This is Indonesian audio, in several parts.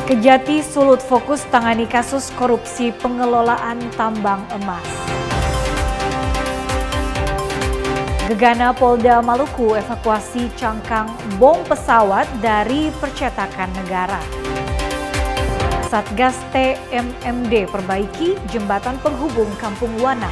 Kejati Sulut fokus tangani kasus korupsi pengelolaan tambang emas. Gegana Polda Maluku evakuasi cangkang bom pesawat dari percetakan negara. Satgas TMMD perbaiki jembatan penghubung Kampung Wana.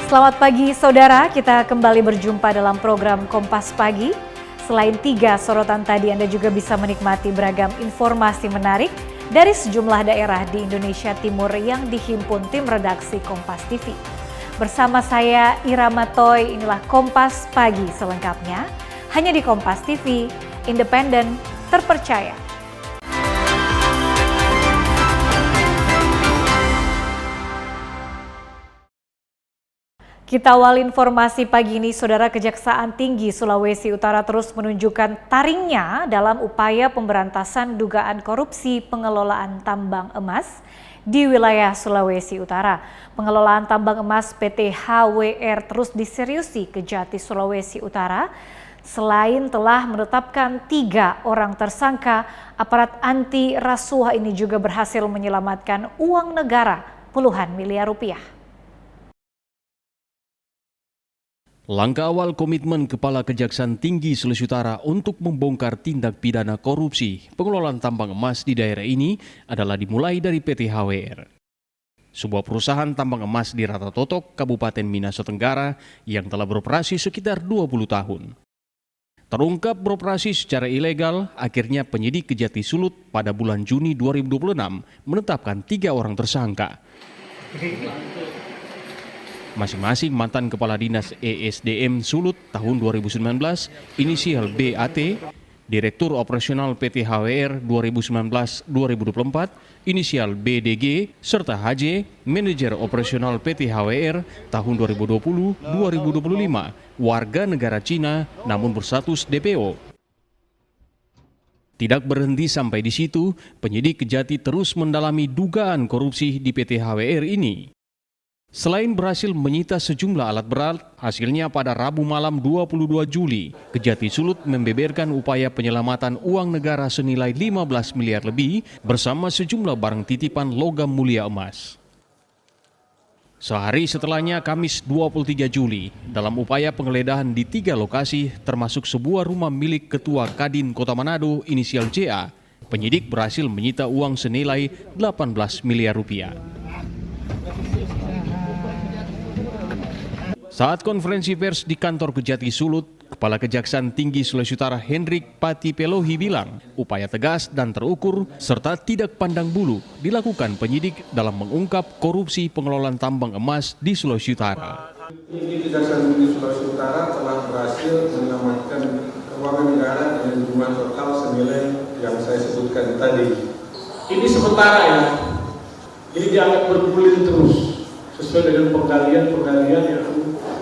Selamat pagi saudara, kita kembali berjumpa dalam program Kompas Pagi. Selain 3 sorotan tadi, Anda juga bisa menikmati beragam informasi menarik dari sejumlah daerah di Indonesia Timur yang dihimpun tim redaksi Kompas TV. Bersama saya Irama Toy, inilah Kompas Pagi selengkapnya, hanya di Kompas TV, independen, terpercaya. Kita awal informasi pagi ini, Saudara. Kejaksaan Tinggi Sulawesi Utara terus menunjukkan taringnya dalam upaya pemberantasan dugaan korupsi pengelolaan tambang emas di wilayah Sulawesi Utara. Pengelolaan tambang emas PT HWR terus diseriusi Kejati Sulawesi Utara. Selain telah menetapkan 3 orang tersangka, aparat anti rasuah ini juga berhasil menyelamatkan uang negara puluhan miliar rupiah. Langkah awal komitmen Kepala Kejaksaan Tinggi Sulawesi Utara untuk membongkar tindak pidana korupsi pengelolaan tambang emas di daerah ini adalah dimulai dari PT HWR. Sebuah perusahaan tambang emas di Ratatotok, Kabupaten Minahasa Tenggara yang telah beroperasi sekitar 20 tahun. Terungkap beroperasi secara ilegal, akhirnya penyidik Kejati Sulut pada bulan Juni 2026 menetapkan 3 orang tersangka. Masing-masing mantan Kepala Dinas ESDM Sulut tahun 2019, inisial BAT, Direktur Operasional PT HWR 2019-2024, inisial BDG, serta HJ, Manajer Operasional PT HWR tahun 2020-2025, warga negara Cina namun berstatus DPO. Tidak berhenti sampai di situ, penyidik Kejati terus mendalami dugaan korupsi di PT HWR ini. Selain berhasil menyita sejumlah alat berat, hasilnya pada Rabu malam 22 Juli, Kejati Sulut membeberkan upaya penyelamatan uang negara senilai 15 miliar lebih bersama sejumlah barang titipan logam mulia emas. Sehari setelahnya, Kamis 23 Juli, dalam upaya penggeledahan di 3 lokasi termasuk sebuah rumah milik Ketua Kadin Kota Manado inisial JA, penyidik berhasil menyita uang senilai 18 miliar rupiah. Saat konferensi pers di kantor Kejati Sulut, Kepala Kejaksaan Tinggi Sulawesi Utara Hendrik Pati Pelohi bilang, upaya tegas dan terukur serta tidak pandang bulu dilakukan penyidik dalam mengungkap korupsi pengelolaan tambang emas di Sulawesi Utara. Penyidik Kejaksaan Tinggi Sulawesi Utara telah berhasil menyelamatkan keuangan negara dengan jumlah total senilai yang saya sebutkan tadi. Ini sementara ya, ini dianggap bergulir terus sesuai dengan penggalian yang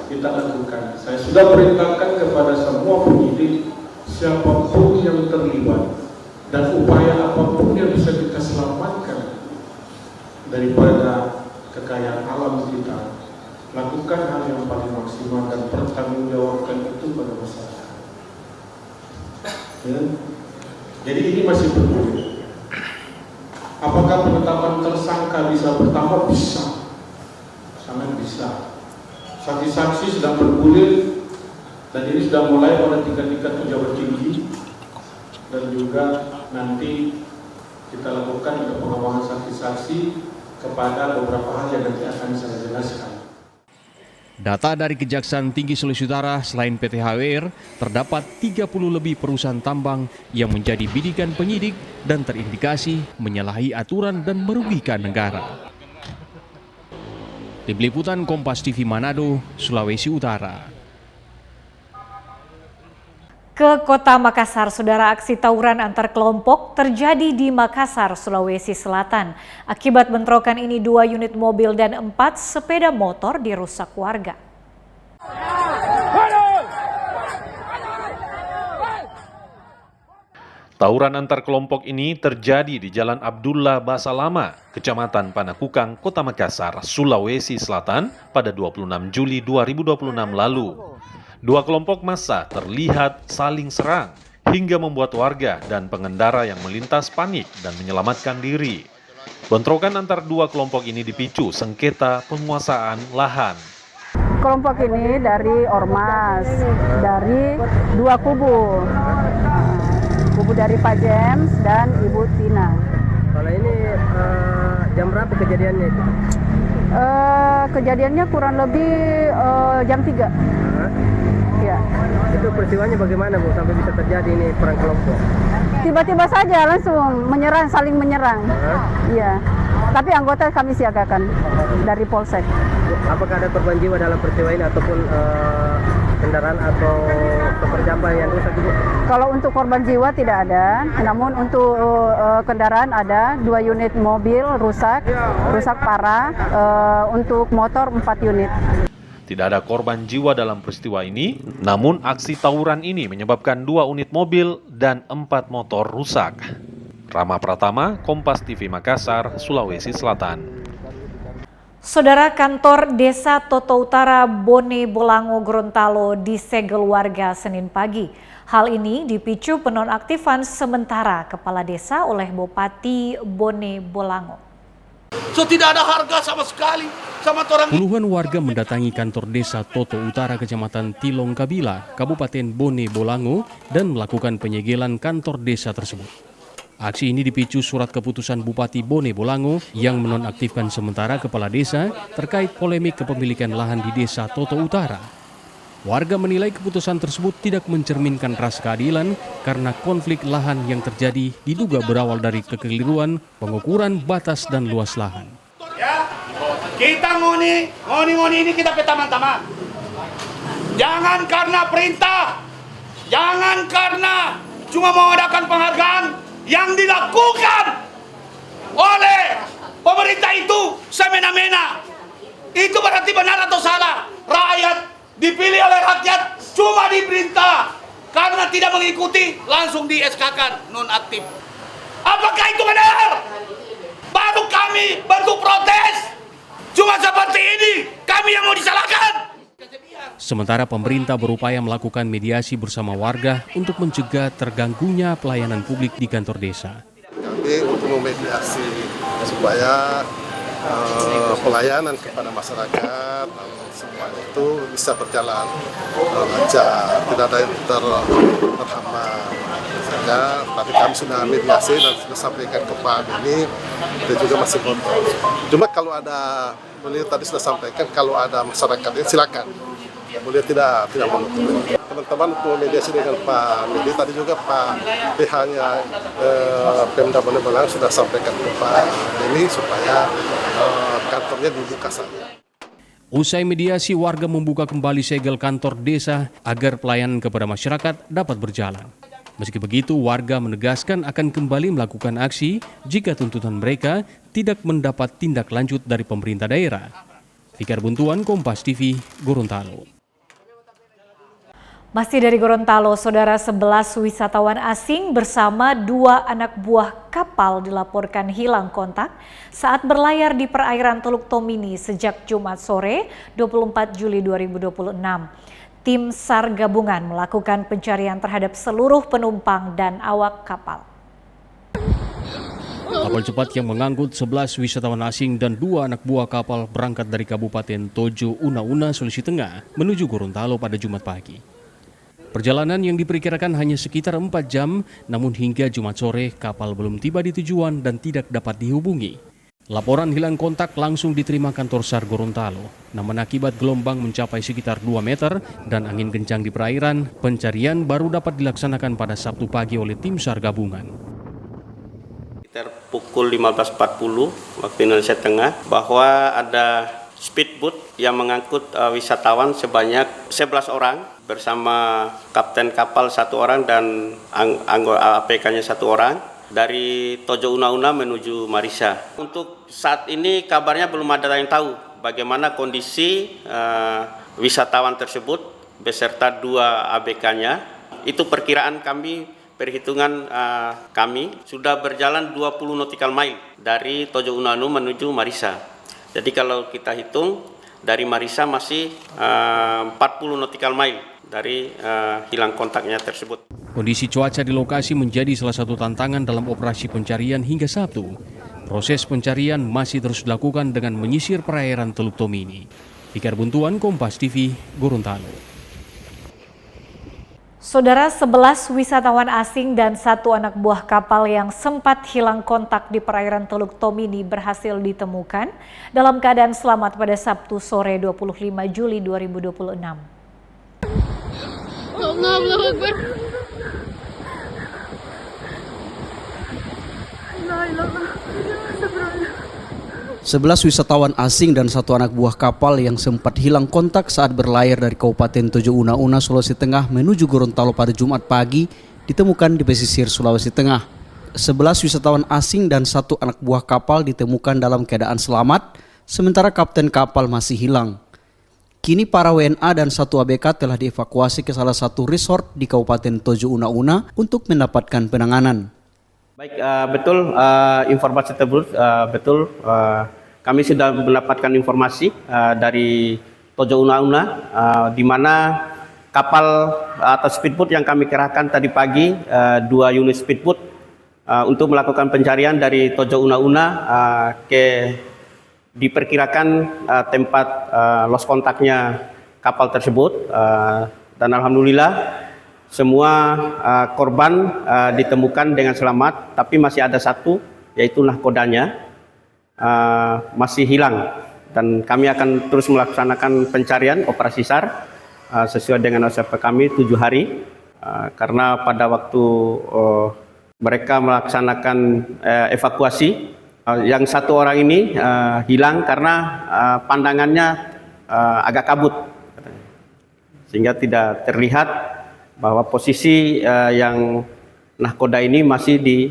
kita lakukan. Saya sudah perintahkan kepada semua penyidik, siapapun yang terlibat dan upaya apapun yang bisa kita selamatkan daripada kekayaan alam kita, lakukan hal yang paling maksimal dan pertanggungjawabkan itu pada masyarakat. Ya? Jadi ini masih bergulir. Apakah penetapan tersangka bisa bertambah? Bisa, sangat bisa. Saksi-saksi sedang bergulir dan ini sudah mulai pada tingkat-tingkat pejabat tinggi dan juga nanti kita lakukan untuk pengembangan saksi-saksi kepada beberapa hal yang nanti akan saya jelaskan. Data dari Kejaksaan Tinggi Sulawesi Utara, selain PT HWR, terdapat 30 lebih perusahaan tambang yang menjadi bidikan penyidik dan terindikasi menyalahi aturan dan merugikan negara. Tim Liputan Kompas TV Manado, Sulawesi Utara. Ke Kota Makassar, Saudara, aksi tawuran antar kelompok terjadi di Makassar, Sulawesi Selatan. Akibat bentrokan ini 2 unit mobil dan 4 sepeda motor dirusak warga. Tawuran antar kelompok ini terjadi di Jalan Abdullah Basa Lama, Kecamatan Panakukang, Kota Makassar, Sulawesi Selatan pada 26 Juli 2026 lalu. Dua kelompok massa terlihat saling serang hingga membuat warga dan pengendara yang melintas panik dan menyelamatkan diri. Bentrokan antar dua kelompok ini dipicu sengketa penguasaan lahan. Kelompok ini dari ormas, dari dua kubu. Kubu dari Pak James dan Ibu Tina. Kalau ini jam berapa kejadiannya itu? Kejadiannya kurang lebih jam 3. Ya. Itu peristiwanya bagaimana Bu sampai bisa terjadi ini perang kelompok? Tiba-tiba saja langsung menyerang, saling menyerang. Iya. Tapi anggota kami siagakan dari Polsek. Apakah ada korban jiwa dalam peristiwa ini ataupun kendaraan atau keperjalanan yang rusak Bu? Kalau untuk korban jiwa tidak ada, namun untuk kendaraan ada 2 unit mobil rusak parah, untuk motor 4 unit. Tidak ada korban jiwa dalam peristiwa ini, namun aksi tawuran ini menyebabkan 2 unit mobil dan 4 motor rusak. Rama Pratama, Kompas TV Makassar, Sulawesi Selatan. Saudara, kantor Desa Toto Utara Bone Bolango Gorontalo disegel warga Senin pagi. Hal ini dipicu penonaktifan sementara kepala desa oleh Bupati Bone Bolango. So tidak ada harga sama sekali sama orang. Puluhan warga mendatangi kantor Desa Toto Utara Kecamatan Tilong Kabila, Kabupaten Bone Bolango dan melakukan penyegelan kantor desa tersebut. Aksi ini dipicu surat keputusan Bupati Bone Bolango yang menonaktifkan sementara kepala desa terkait polemik kepemilikan lahan di Desa Toto Utara. Warga menilai keputusan tersebut tidak mencerminkan rasa keadilan karena konflik lahan yang terjadi diduga berawal dari kekeliruan pengukuran batas dan luas lahan. Ya, kita ngoni ini kita petama-tama. Jangan karena perintah, jangan karena cuma mengadakan penghargaan yang dilakukan oleh pemerintah itu semena-mena. Itu berarti benar atau salah? Rakyat dipilih oleh rakyat cuma diperintah karena tidak mengikuti langsung di SK-kan nonaktif. Apakah itu benar? Baru kami bentuk protes. Cuma seperti ini kami yang mau disalahkan. Sementara pemerintah berupaya melakukan mediasi bersama warga untuk mencegah terganggunya pelayanan publik di kantor desa. Kami untuk memediasi supaya pelayanan kepada masyarakat semua itu bisa berjalan lancar, tidak ada yang terhambat. Sehingga tadi kami sudah mediasi dan sudah sampaikan ke Pak ini, dan juga masih kontrol. Cuma kalau ada, beliau tadi sudah sampaikan kalau ada masyarakatnya silakan. Beliau tidak menutup. Teman-teman untuk mediasi dengan Pak Medi, tadi juga Pak pihaknya Pemda Bone Bolango sudah sampaikan ke Pak Deni supaya kantornya dibuka saja. Usai mediasi, warga membuka kembali segel kantor desa agar pelayanan kepada masyarakat dapat berjalan. Meski begitu, warga menegaskan akan kembali melakukan aksi jika tuntutan mereka tidak mendapat tindak lanjut dari pemerintah daerah. Fikar Buntuan, Kompas TV, Gorontalo. Masih dari Gorontalo, saudara, 11 wisatawan asing bersama 2 anak buah kapal dilaporkan hilang kontak saat berlayar di perairan Teluk Tomini sejak Jumat sore 24 Juli 2026. Tim SAR gabungan melakukan pencarian terhadap seluruh penumpang dan awak kapal. Kapal cepat yang mengangkut 11 wisatawan asing dan 2 anak buah kapal berangkat dari Kabupaten Tojo Una-Una, Sulawesi Tengah menuju Gorontalo pada Jumat pagi. Perjalanan yang diperkirakan hanya sekitar 4 jam, namun hingga Jumat sore kapal belum tiba di tujuan dan tidak dapat dihubungi. Laporan hilang kontak langsung diterima kantor SAR Gorontalo. Namun akibat gelombang mencapai sekitar 2 meter dan angin kencang di perairan, pencarian baru dapat dilaksanakan pada Sabtu pagi oleh tim SAR gabungan. Sekitar pukul 15.40 waktu Indonesia Tengah bahwa ada speedboat yang mengangkut wisatawan sebanyak 11 orang bersama kapten kapal 1 orang dan anggota APK-nya 1 orang dari Tojo Una-Una menuju Marisa. Untuk saat ini kabarnya belum ada yang tahu bagaimana kondisi wisatawan tersebut beserta 2 ABK-nya. Itu perkiraan kami perhitungan kami sudah berjalan 20 nautical mile dari Tojo Unanu menuju Marisa. Jadi kalau kita hitung dari Marisa masih 40 nautical mile dari hilang kontaknya tersebut. Kondisi cuaca di lokasi menjadi salah satu tantangan dalam operasi pencarian hingga Sabtu. Proses pencarian masih terus dilakukan dengan menyisir perairan Teluk Tomini. Fikar Buntuan, Kompas TV, Gorontalo. Saudara, 11 wisatawan asing dan 1 anak buah kapal yang sempat hilang kontak di perairan Teluk Tomini berhasil ditemukan dalam keadaan selamat pada Sabtu sore 25 Juli 2026. Allahu Akbar. 11 wisatawan asing dan 1 anak buah kapal yang sempat hilang kontak saat berlayar dari Kabupaten Tojo Una-Una, Sulawesi Tengah menuju Gorontalo pada Jumat pagi ditemukan di pesisir Sulawesi Tengah. 11 wisatawan asing dan 1 anak buah kapal ditemukan dalam keadaan selamat, sementara kapten kapal masih hilang. Kini para WNA dan 1 ABK telah dievakuasi ke salah satu resort di Kabupaten Tojo Una-Una untuk mendapatkan penanganan. Baik, betul informasi tersebut betul. Kami sudah mendapatkan informasi dari Tojo Una-Una di mana kapal atau speedboat yang kami kerahkan tadi pagi, 2 unit speedboat untuk melakukan pencarian dari Tojo Una-Una ke diperkirakan tempat lost kontaknya kapal tersebut, dan alhamdulillah semua korban ditemukan dengan selamat, tapi masih ada 1 yaitu nahkodanya masih hilang, dan kami akan terus melaksanakan pencarian operasi SAR sesuai dengan SOP kami 7 hari, karena pada waktu mereka melaksanakan evakuasi yang 1 orang ini hilang karena pandangannya agak kabut, sehingga tidak terlihat bahwa posisi yang nahkoda ini masih di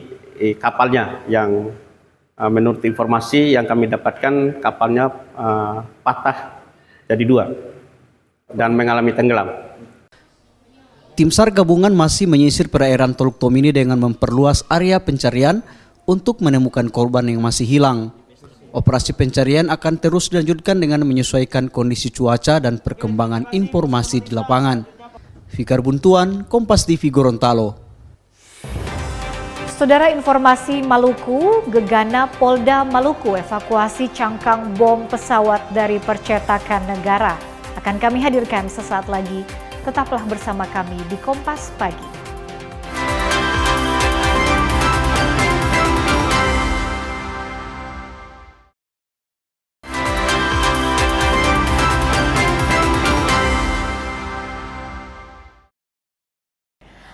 kapalnya, yang menurut informasi yang kami dapatkan kapalnya patah jadi 2 dan mengalami tenggelam. Tim SAR gabungan masih menyisir perairan Teluk Tomini dengan memperluas area pencarian untuk menemukan korban yang masih hilang. Operasi pencarian akan terus dilanjutkan dengan menyesuaikan kondisi cuaca dan perkembangan informasi di lapangan. Fikar Buntuan, Kompas TV, Gorontalo. Saudara, informasi Maluku, Gegana Polda Maluku evakuasi cangkang bom pesawat dari percetakan negara. Akan kami hadirkan sesaat lagi. Tetaplah bersama kami di Kompas Pagi.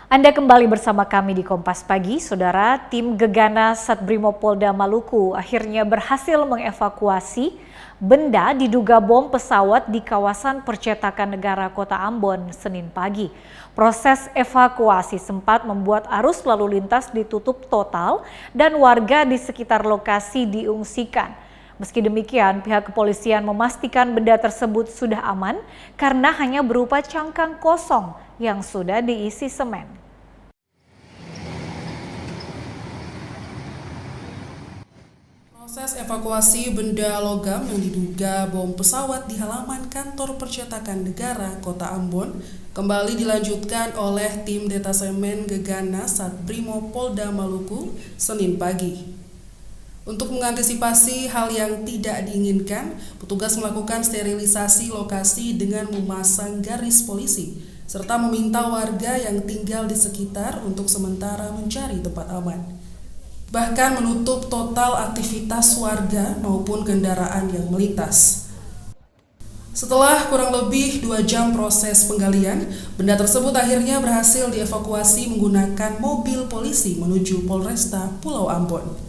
Anda kembali bersama kami di Kompas Pagi. Saudara, tim Gegana Satbrimopolda Maluku akhirnya berhasil mengevakuasi benda diduga bom pesawat di kawasan percetakan negara Kota Ambon Senin pagi. Proses evakuasi sempat membuat arus lalu lintas ditutup total dan warga di sekitar lokasi diungsikan. Meski demikian, pihak kepolisian memastikan benda tersebut sudah aman karena hanya berupa cangkang kosong yang sudah diisi semen. Proses evakuasi benda logam yang diduga bom pesawat di halaman kantor percetakan negara Kota Ambon kembali dilanjutkan oleh tim detasemen Gegana Satbrimopolda Maluku Senin pagi. Untuk mengantisipasi hal yang tidak diinginkan, petugas melakukan sterilisasi lokasi dengan memasang garis polisi, serta meminta warga yang tinggal di sekitar untuk sementara mencari tempat aman. Bahkan menutup total aktivitas warga maupun kendaraan yang melintas. Setelah kurang lebih 2 jam proses penggalian, benda tersebut akhirnya berhasil dievakuasi menggunakan mobil polisi menuju Polresta Pulau Ambon.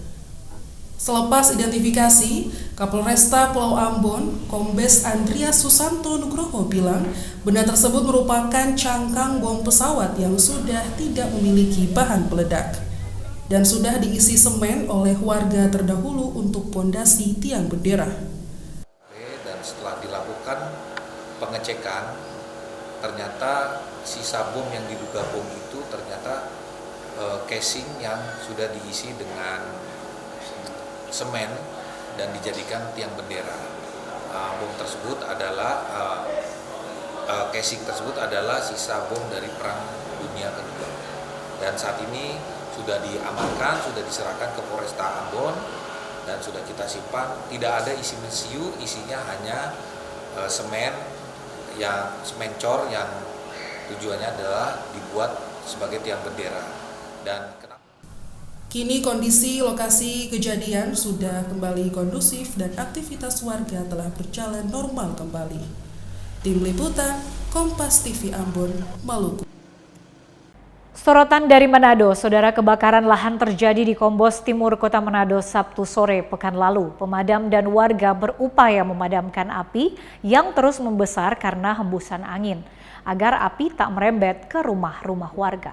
Selepas identifikasi, Kapolresta Pulau Ambon, Kombes Andreas Susanto Nugroho bilang benda tersebut merupakan cangkang bom pesawat yang sudah tidak memiliki bahan peledak dan sudah diisi semen oleh warga terdahulu untuk pondasi tiang bendera. Dan setelah dilakukan pengecekan, ternyata sisa bom yang diduga bom itu ternyata casing yang sudah diisi dengan semen dan dijadikan tiang bendera. Bom tersebut adalah casing tersebut adalah sisa bom dari Perang Dunia Kedua. Dan saat ini sudah diamankan, sudah diserahkan ke Polresta Ambon dan sudah kita simpan. Tidak ada isi mesiu, isinya hanya semen cor yang tujuannya adalah dibuat sebagai tiang bendera. Dan kini kondisi lokasi kejadian sudah kembali kondusif dan aktivitas warga telah berjalan normal kembali. Tim Liputan Kompas TV Ambon, Maluku. Sorotan dari Manado, saudara, kebakaran lahan terjadi di Kombos Timur, Kota Manado Sabtu sore pekan lalu. Pemadam dan warga berupaya memadamkan api yang terus membesar karena hembusan angin, agar api tak merembet ke rumah-rumah warga.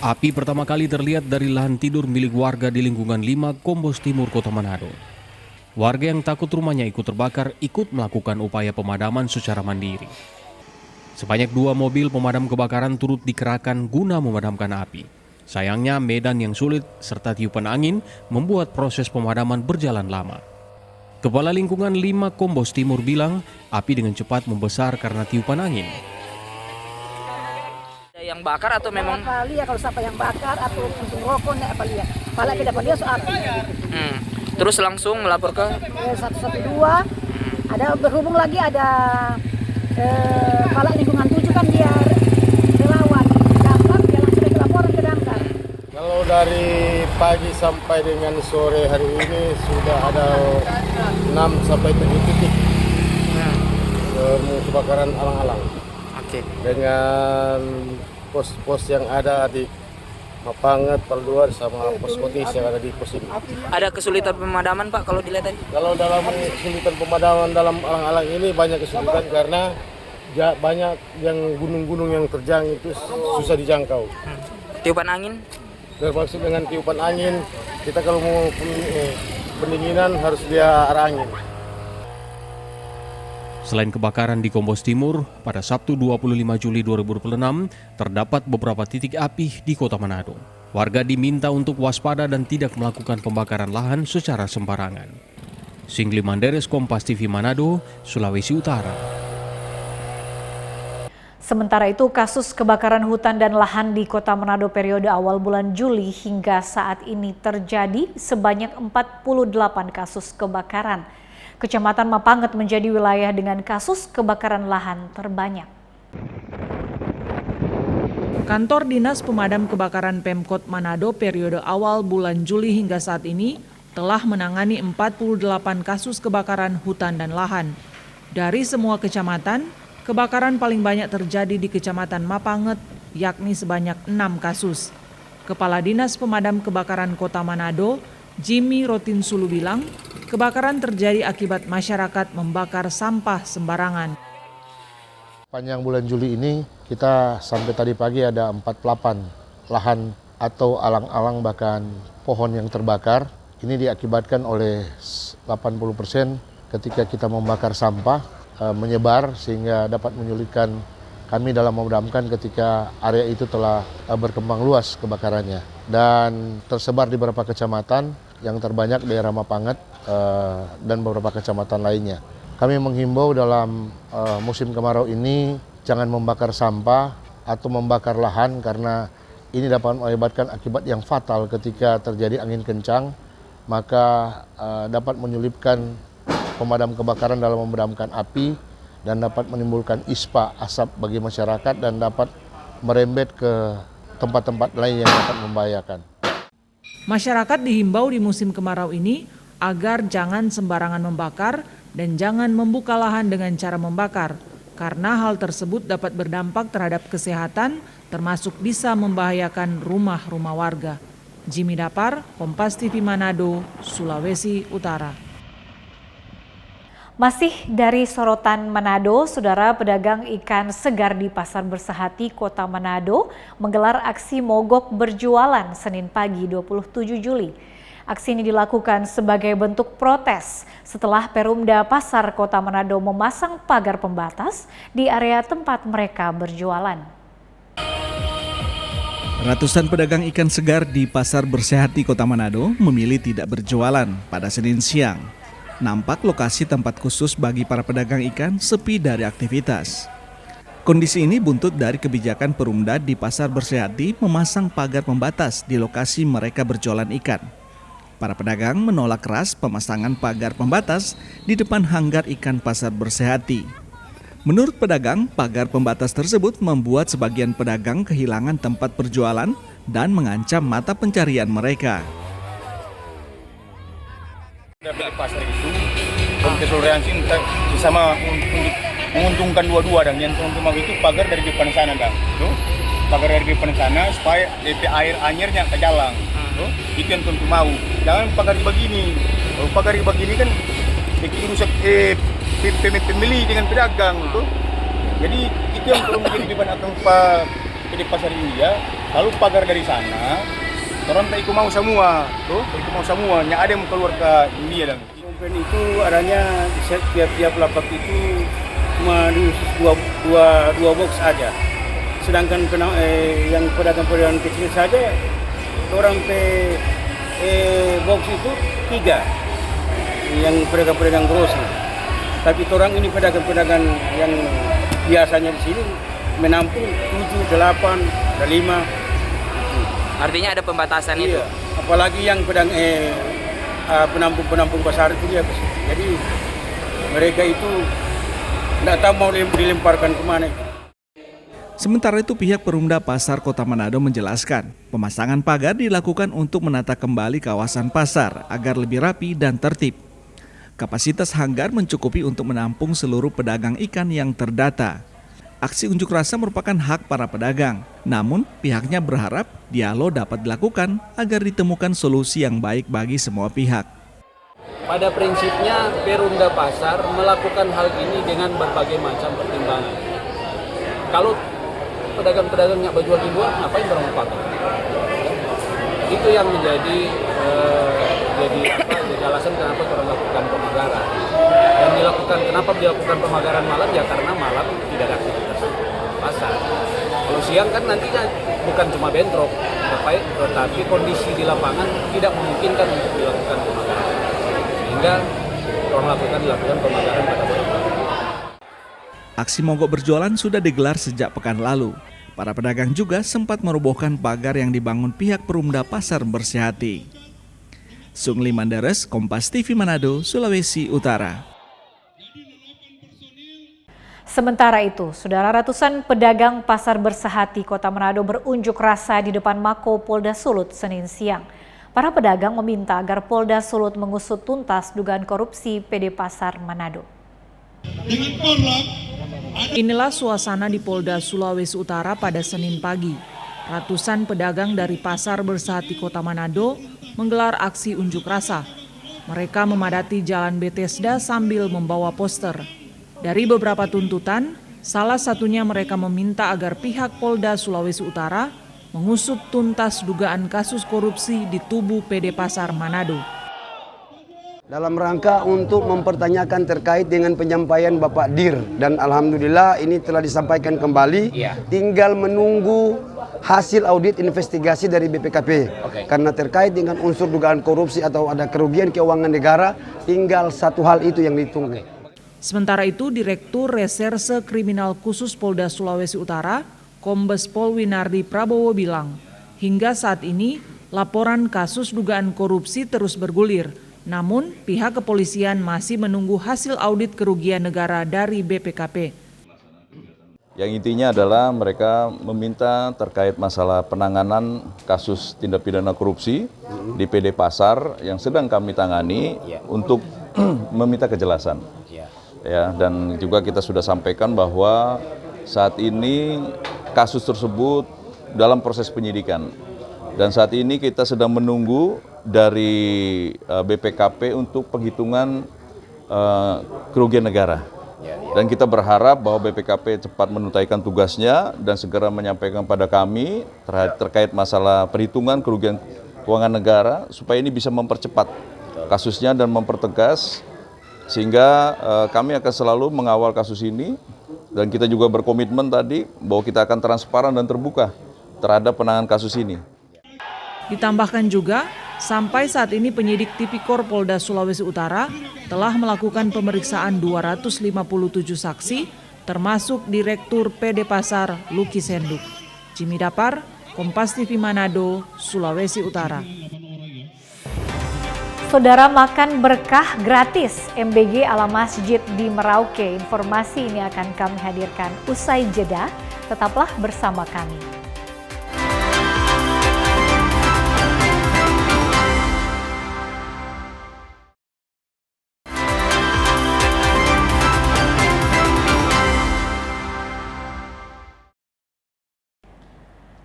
Api pertama kali terlihat dari lahan tidur milik warga di lingkungan 5 Kombos Timur, Kota Manado. Warga yang takut rumahnya ikut terbakar ikut melakukan upaya pemadaman secara mandiri. Sebanyak 2 mobil pemadam kebakaran turut dikerahkan guna memadamkan api. Sayangnya medan yang sulit serta tiupan angin membuat proses pemadaman berjalan lama. Kepala lingkungan 5 Kombos Timur bilang api dengan cepat membesar karena tiupan angin. Yang bakar atau memang kali ya, kalau siapa yang bakar atau untuk rokok nih apa lihat pala kita pada soal terus langsung melapor ke 112. Ada berhubung lagi ada pala lingkungan 7 kan dia relawan damkar, dia langsung laporan ke damkar. Kalau dari pagi sampai dengan sore hari ini sudah ada 6 sampai 7 titik kebakaran alang-alang. Dengan pos-pos yang ada di Mapanget, Palduar sama pos Kotis yang ada di pos ini. Ada kesulitan pemadaman Pak kalau dilihat tadi? Kalau dalam kesulitan pemadaman dalam alang-alang ini banyak kesulitan karena banyak yang gunung-gunung yang terjang itu susah dijangkau. Tiupan angin? Termasuk dengan tiupan angin, kita kalau mau pendinginan harus dia arah angin. Selain kebakaran di Kombos Timur, pada Sabtu 25 Juli 2026 terdapat beberapa titik api di Kota Manado. Warga diminta untuk waspada dan tidak melakukan pembakaran lahan secara sembarangan. Singli Manderes, Kompas TV Manado, Sulawesi Utara. Sementara itu, kasus kebakaran hutan dan lahan di Kota Manado periode awal bulan Juli hingga saat ini terjadi sebanyak 48 kasus kebakaran. Kecamatan Mapanget menjadi wilayah dengan kasus kebakaran lahan terbanyak. Kantor Dinas Pemadam Kebakaran Pemkot Manado periode awal bulan Juli hingga saat ini telah menangani 48 kasus kebakaran hutan dan lahan. Dari semua kecamatan, kebakaran paling banyak terjadi di Kecamatan Mapanget, yakni sebanyak 6 kasus. Kepala Dinas Pemadam Kebakaran Kota Manado, Jimmy Rotinsulu bilang, kebakaran terjadi akibat masyarakat membakar sampah sembarangan. Panjang bulan Juli ini kita sampai tadi pagi ada 48 lahan atau alang-alang bahkan pohon yang terbakar. Ini diakibatkan oleh 80% ketika kita membakar sampah menyebar sehingga dapat menyulitkan kami dalam memadamkan ketika area itu telah berkembang luas kebakarannya. Dan tersebar di beberapa kecamatan, yang terbanyak daerah Mapanget dan beberapa kecamatan lainnya. Kami menghimbau dalam musim kemarau ini jangan membakar sampah atau membakar lahan karena ini dapat mengakibatkan akibat yang fatal ketika terjadi angin kencang, maka dapat menyulitkan pemadam kebakaran dalam memadamkan api dan dapat menimbulkan ispa asap bagi masyarakat dan dapat merembet ke tempat-tempat lain yang dapat membahayakan. Masyarakat dihimbau di musim kemarau ini agar jangan sembarangan membakar dan jangan membuka lahan dengan cara membakar, karena hal tersebut dapat berdampak terhadap kesehatan, termasuk bisa membahayakan rumah-rumah warga. Jimmy Dapar, Kompas TV Manado, Sulawesi Utara. Masih dari sorotan Manado, saudara, pedagang ikan segar di Pasar Bersehati, Kota Manado menggelar aksi mogok berjualan Senin pagi 27 Juli. Aksi ini dilakukan sebagai bentuk protes setelah Perumda Pasar Kota Manado memasang pagar pembatas di area tempat mereka berjualan. Ratusan pedagang ikan segar di Pasar Bersehati Kota Manado memilih tidak berjualan pada Senin siang. Nampak lokasi tempat khusus bagi para pedagang ikan sepi dari aktivitas. Kondisi ini buntut dari kebijakan Perumda di Pasar Bersehati memasang pagar pembatas di lokasi mereka berjualan ikan. Para pedagang menolak keras pemasangan pagar pembatas di depan hanggar ikan Pasar Bersehati. Menurut pedagang, pagar pembatas tersebut membuat sebagian pedagang kehilangan tempat berjualan dan mengancam mata pencarian mereka. Dari pasar itu, keseluruhan sih sama untuk menguntungkan dua-dua, dan yang untuk itu pagar dari depan sana, dah. Tuh, pagar dari depan sana supaya DP airnya ke jalan. Tuh, itu yang tentu mau. Jangan pagar begini. Kalau pagar begini kan bikin rusak pembeli dengan pedagang, tuh. Jadi itu yang perlu menjadi beban akan di pasar ini ya. Lalu pagar dari sana, orang tak ikut mau semua, tuh, ikut mau semua. Yang ada yang keluar ke India dan. Itu adanya tiap lapak itu cuma dua box aja. Sedangkan yang pedagang-pedagang kecil saja orang box itu 3 yang pedagang-pedagang grosir. Tapi orang ini pedagang-pedagang yang biasanya di sini menampung 7, 8, 5. Artinya ada pembatasan iya. itu. Apalagi yang penampung pasar itu dia. Jadi mereka itu tidak tahu mau dilemparkan kemana itu. Sementara itu pihak Perumda Pasar Kota Manado menjelaskan, pemasangan pagar dilakukan untuk menata kembali kawasan pasar agar lebih rapi dan tertib. Kapasitas hanggar mencukupi untuk menampung seluruh pedagang ikan yang terdata. Aksi unjuk rasa merupakan hak para pedagang, namun pihaknya berharap dialog dapat dilakukan agar ditemukan solusi yang baik bagi semua pihak. Pada prinsipnya Perumda Pasar melakukan hal ini dengan berbagai macam pertimbangan. Kalau pedagang-pedagang nggak berjual di luar, ngapain orang mau pakai? Itu yang menjadi alasan kenapa orang lakukan pemagaran. Dan kenapa dilakukan pemagaran malam? Ya karena malam tidak ada aktivitas pasar. Kalau siang kan nantinya bukan cuma bentrok, tetapi kondisi di lapangan tidak memungkinkan untuk dilakukan pemagaran. Sehingga orang dilakukan pemagaran pada malam. Aksi mogok berjualan sudah digelar sejak pekan lalu. Para pedagang juga sempat merobohkan pagar yang dibangun pihak Perumda Pasar Bersehati. Sungli Mandares, Kompas TV Manado, Sulawesi Utara. Sementara itu, saudara, ratusan pedagang Pasar Bersehati Kota Manado berunjuk rasa di depan Mako Polda Sulut Senin siang. Para pedagang meminta agar Polda Sulut mengusut tuntas dugaan korupsi PD Pasar Manado. Inilah suasana di Polda Sulawesi Utara pada Senin pagi. Ratusan pedagang dari Pasar Bersehati Kota Manado menggelar aksi unjuk rasa. Mereka memadati Jalan Bethesda sambil membawa poster. Dari beberapa tuntutan, salah satunya mereka meminta agar pihak Polda Sulawesi Utara mengusut tuntas dugaan kasus korupsi di tubuh PD Pasar Manado. Dalam rangka untuk mempertanyakan terkait dengan penyampaian Bapak Dir, dan alhamdulillah ini telah disampaikan kembali, tinggal menunggu hasil audit investigasi dari BPKP. Karena terkait dengan unsur dugaan korupsi atau ada kerugian keuangan negara, tinggal satu hal itu yang ditunggu. Sementara itu, Direktur Reserse Kriminal Khusus Polda Sulawesi Utara, Kombes Pol Winardi Prabowo bilang, hingga saat ini laporan kasus dugaan korupsi terus bergulir. Namun, pihak kepolisian masih menunggu hasil audit kerugian negara dari BPKP. Yang intinya adalah mereka meminta terkait masalah penanganan kasus tindak pidana korupsi di PD Pasar yang sedang kami tangani untuk meminta kejelasan. Ya, dan juga kita sudah sampaikan bahwa saat ini kasus tersebut dalam proses penyidikan. Dan saat ini kita sedang menunggu dari BPKP untuk penghitungan kerugian negara. Dan kita berharap bahwa BPKP cepat menunaikan tugasnya dan segera menyampaikan pada kami terkait masalah perhitungan kerugian Keuangan Negara supaya ini bisa mempercepat kasusnya dan mempertegas, sehingga kami akan selalu mengawal kasus ini, dan kita juga berkomitmen tadi bahwa kita akan transparan dan terbuka terhadap penanganan kasus ini. Ditambahkan juga, sampai saat ini penyidik Tipikor Polda Sulawesi Utara telah melakukan pemeriksaan 257 saksi, termasuk Direktur PD Pasar Luki Senduk. Jimmy Dapar, Kompas TV Manado, Sulawesi Utara. Saudara, makan berkah gratis MBG ala Masjid di Merauke. Informasi ini akan kami hadirkan usai jeda. Tetaplah bersama kami.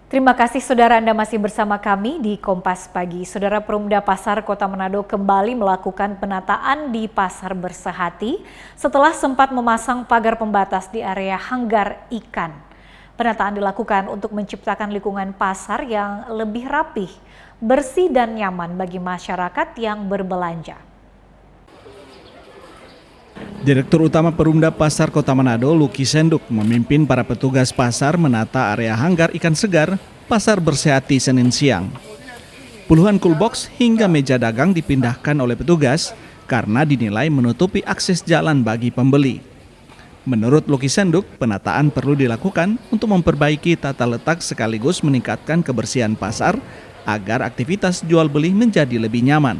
Terima kasih saudara, Anda masih bersama kami di Kompas Pagi. Saudara, Perumda Pasar Kota Manado kembali melakukan penataan di Pasar Bersehati setelah sempat memasang pagar pembatas di area hanggar ikan. Penataan dilakukan untuk menciptakan lingkungan pasar yang lebih rapih, bersih dan nyaman bagi masyarakat yang berbelanja. Direktur Utama Perumda Pasar Kota Manado, Luki Senduk, memimpin para petugas pasar menata area hanggar ikan segar Pasar Bersehati Senin siang. Puluhan coolbox hingga meja dagang dipindahkan oleh petugas karena dinilai menutupi akses jalan bagi pembeli. Menurut Luki Senduk, penataan perlu dilakukan untuk memperbaiki tata letak sekaligus meningkatkan kebersihan pasar agar aktivitas jual beli menjadi lebih nyaman.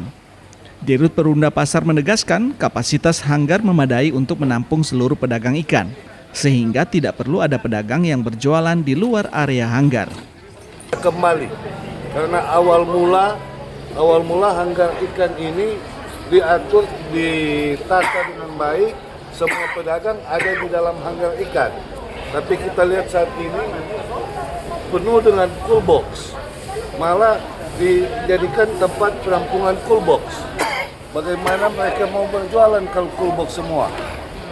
Dirut Perumda Pasar menegaskan kapasitas hanggar memadai untuk menampung seluruh pedagang ikan, sehingga tidak perlu ada pedagang yang berjualan di luar area hanggar. Kembali, karena awal mula hanggar ikan ini diatur, ditata dengan baik, semua pedagang ada di dalam hanggar ikan. Tapi kita lihat saat ini penuh dengan coolbox, malah dijadikan tempat penampungan coolbox. Bagaimana mereka mau berjualan kalau coolbox semua?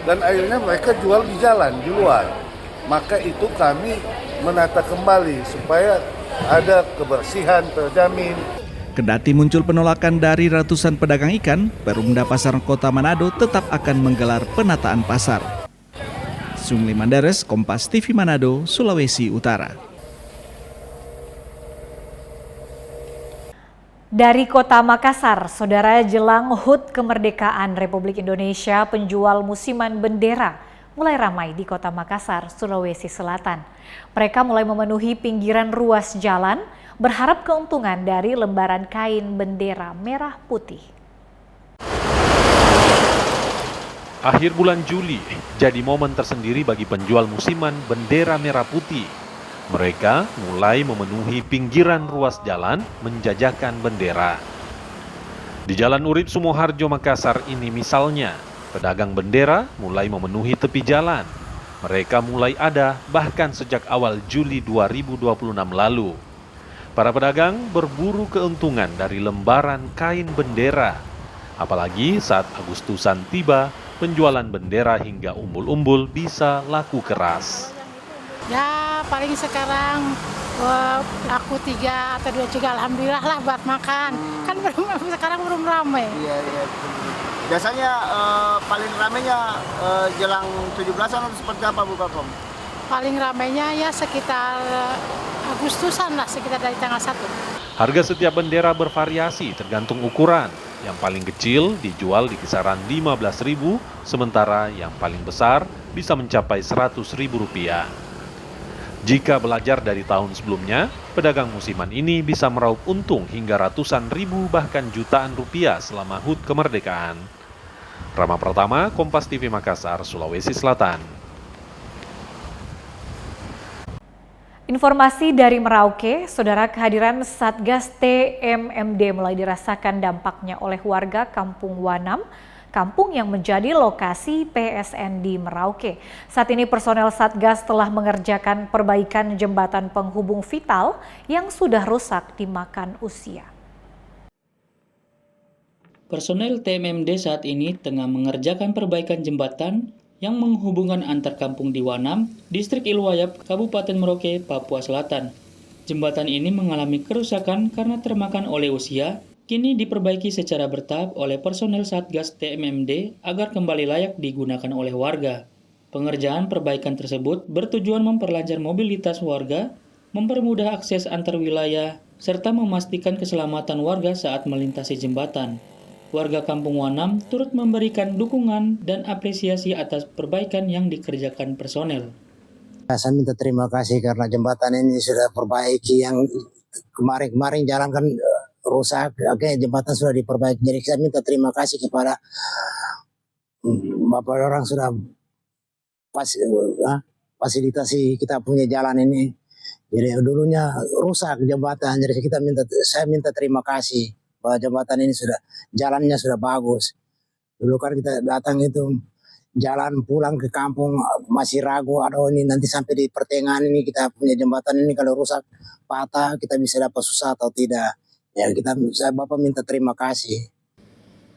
Dan akhirnya mereka jual di jalan, di luar. Maka itu kami menata kembali supaya ada kebersihan terjamin. Kendati muncul penolakan dari ratusan pedagang ikan, Perumda Pasar Kota Manado tetap akan menggelar penataan pasar. Sungli Mandares, Kompas TV Manado, Sulawesi Utara. Dari Kota Makassar, saudara, jelang HUT Kemerdekaan Republik Indonesia, penjual musiman bendera mulai ramai di Kota Makassar, Sulawesi Selatan. Mereka mulai memenuhi pinggiran ruas jalan, berharap keuntungan dari lembaran kain bendera merah putih. Akhir bulan Juli jadi momen tersendiri bagi penjual musiman bendera merah putih. Mereka mulai memenuhi pinggiran ruas jalan menjajakan bendera. Di Jalan Urip Sumoharjo, Makassar ini misalnya, pedagang bendera mulai memenuhi tepi jalan. Mereka mulai ada bahkan sejak awal Juli 2026 lalu. Para pedagang berburu keuntungan dari lembaran kain bendera. Apalagi saat Agustusan tiba, penjualan bendera hingga umbul-umbul bisa laku keras. Ya paling sekarang aku 3 atau 2 juga alhamdulillah lah buat makan. Kan sekarang belum ramai. Iya. Biasanya paling ramainya jelang 17-an atau seperti apa Bu Kakom? Paling ramainya ya sekitar Agustusan lah, sekitar dari tanggal 1. Harga setiap bendera bervariasi tergantung ukuran. Yang paling kecil dijual di kisaran Rp15.000, sementara yang paling besar bisa mencapai Rp100.000. Jika belajar dari tahun sebelumnya, pedagang musiman ini bisa meraup untung hingga ratusan ribu bahkan jutaan rupiah selama HUT Kemerdekaan. Rama Pratama, Kompas TV Makassar, Sulawesi Selatan. Informasi dari Merauke, saudara, kehadiran Satgas TMMD mulai dirasakan dampaknya oleh warga Kampung Wanam, kampung yang menjadi lokasi PSN di Merauke. Saat ini personel Satgas telah mengerjakan perbaikan jembatan penghubung vital yang sudah rusak dimakan usia. Personel TMMD saat ini tengah mengerjakan perbaikan jembatan yang menghubungkan antar kampung di Wanam, Distrik Ilwayap, Kabupaten Merauke, Papua Selatan. Jembatan ini mengalami kerusakan karena termakan oleh usia, kini diperbaiki secara bertahap oleh personel Satgas TMMD agar kembali layak digunakan oleh warga. Pengerjaan perbaikan tersebut bertujuan memperlancar mobilitas warga, mempermudah akses antar wilayah, serta memastikan keselamatan warga saat melintasi jembatan. Warga Kampung Wanam turut memberikan dukungan dan apresiasi atas perbaikan yang dikerjakan personel. Saya minta terima kasih karena jembatan ini sudah perbaiki, yang kemarin jalan kan rusak, akhirnya jembatan sudah diperbaiki. Jadi saya minta terima kasih kepada Bapak orang sudah fasilitasi kita punya jalan ini. Jadi dulunya rusak jembatan, jadi saya minta terima kasih bahwa jembatan ini jalannya sudah bagus. Dulu kan kita datang itu jalan pulang ke kampung masih ragu, aduh ini nanti sampai di pertengahan ini kita punya jembatan ini kalau rusak patah kita bisa dapat susah atau tidak. Ya Bapak minta terima kasih.